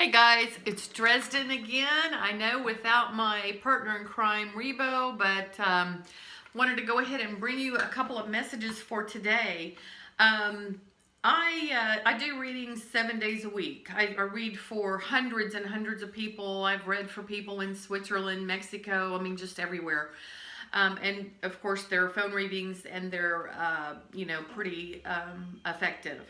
Hey guys, it's Dresden again. I know without my partner in crime, Rebo, but wanted to go ahead and bring you a couple of messages for today. I do readings 7 days a week. I read for hundreds and hundreds of people. I've read for people in Switzerland, Mexico, I mean, just everywhere. And of course, they're phone readings and they're, pretty effective.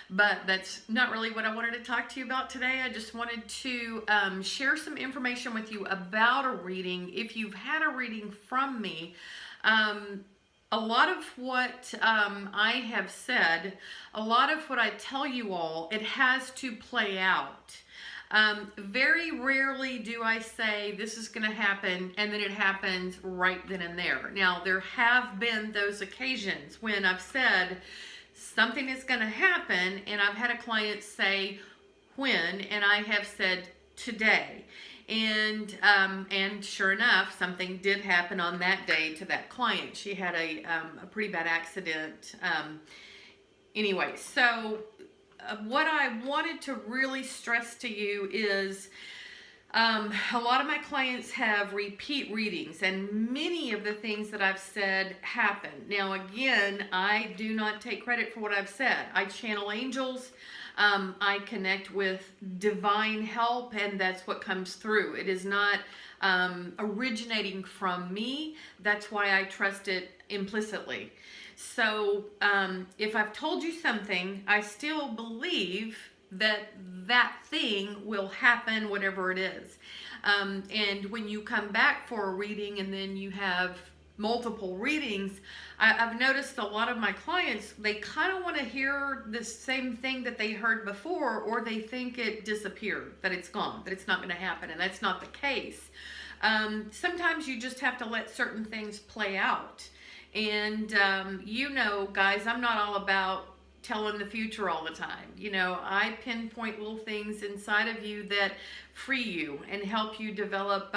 But that's not really what I wanted to talk to you about today. I just wanted to share some information with you about a reading. If you've had a reading from me, a lot of what I have said, a lot of what I tell you all, it has to play out. Very rarely do I say this is going to happen and then it happens right then and there. Now, there have been those occasions when I've said something is going to happen and I've had a client say when, and I have said today. And sure enough, something did happen on that day to that client. She had a pretty bad accident. Anyway, so what I wanted to really stress to you is a lot of my clients have repeat readings, and many of the things that I've said happen. Now, again, I do not take credit for what I've said. I channel angels. I connect with divine help, and that's what comes through. It is not originating from me. That's why I trust it implicitly. So if I've told you something, I still believe that that thing will happen, whatever it is. And when you come back for a reading and then you have multiple readings, I've noticed a lot of my clients, they kind of want to hear the same thing that they heard before, or they think it disappeared, that it's gone, that it's not going to happen, and that's not the case. Sometimes you just have to let certain things play out. And, guys, I'm not all about telling the future all the time. I pinpoint little things inside of you that free you and help you develop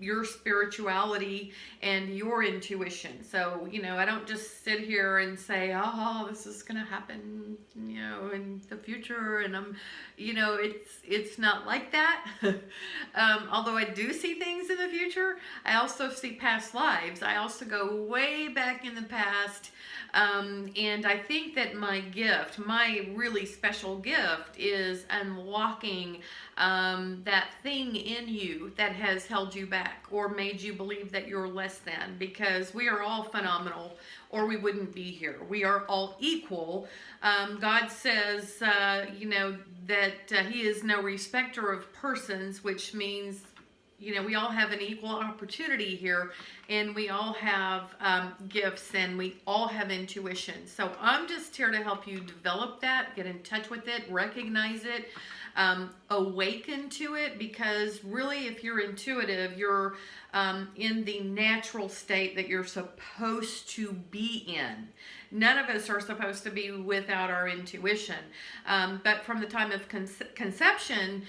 your spirituality and your intuition. So, I don't just sit here and say, oh, this is going to happen, in the future. And it's not like that. Although I do see things in the future, I also see past lives. I also go way back in the past. And I think that my gift, my really special gift, is unlocking that thing in you that has held you back or made you believe that you're less than, because we are all phenomenal or we wouldn't be here. We are all equal. God says, that He is no respecter of persons, which means we all have an equal opportunity here, and we all have gifts, and we all have intuition. So I'm just here to help you develop that, get in touch with it, recognize it, awaken to it, because really, if you're intuitive, you're in the natural state that you're supposed to be in. None of us are supposed to be without our intuition. But from the time of conception,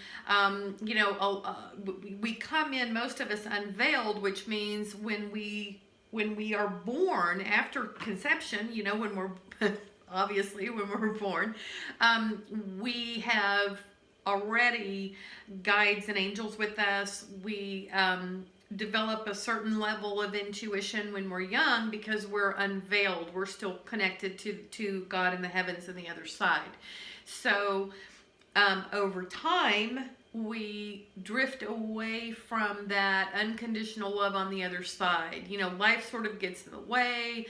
we come in, most of us, unveiled, which means when we are born after conception, when we're obviously when we're born, we have already guides and angels with us. We develop a certain level of intuition when we're young because we're unveiled. We're still connected to God in the heavens and the other side. So over time, we drift away from that unconditional love on the other side. Life sort of gets in the way,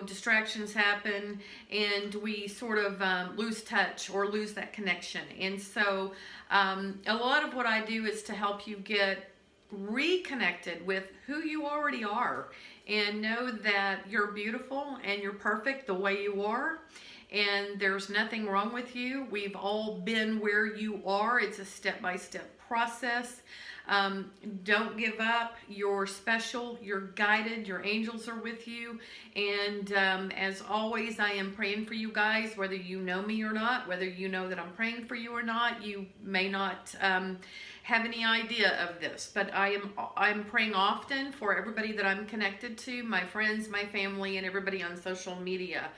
distractions happen, and we sort of lose touch or lose that connection. And so a lot of what I do is to help you get reconnected with who you already are, and know that you're beautiful and you're perfect the way you are, and there's nothing wrong with you. We've all been where you are. It's a step-by-step process. Don't give up. You're special. You're guided. Your angels are with you. And as always, I am praying for you guys, whether you know me or not, whether you know that I'm praying for you or not. You may not have any idea of this, but I'm praying often for everybody that I'm connected to, my friends, my family, and everybody on social media.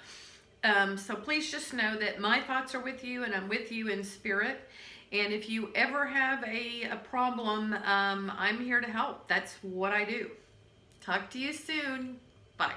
So please just know that my thoughts are with you, and I'm with you in spirit. And if you ever have a problem, I'm here to help. That's what I do. Talk to you soon. Bye.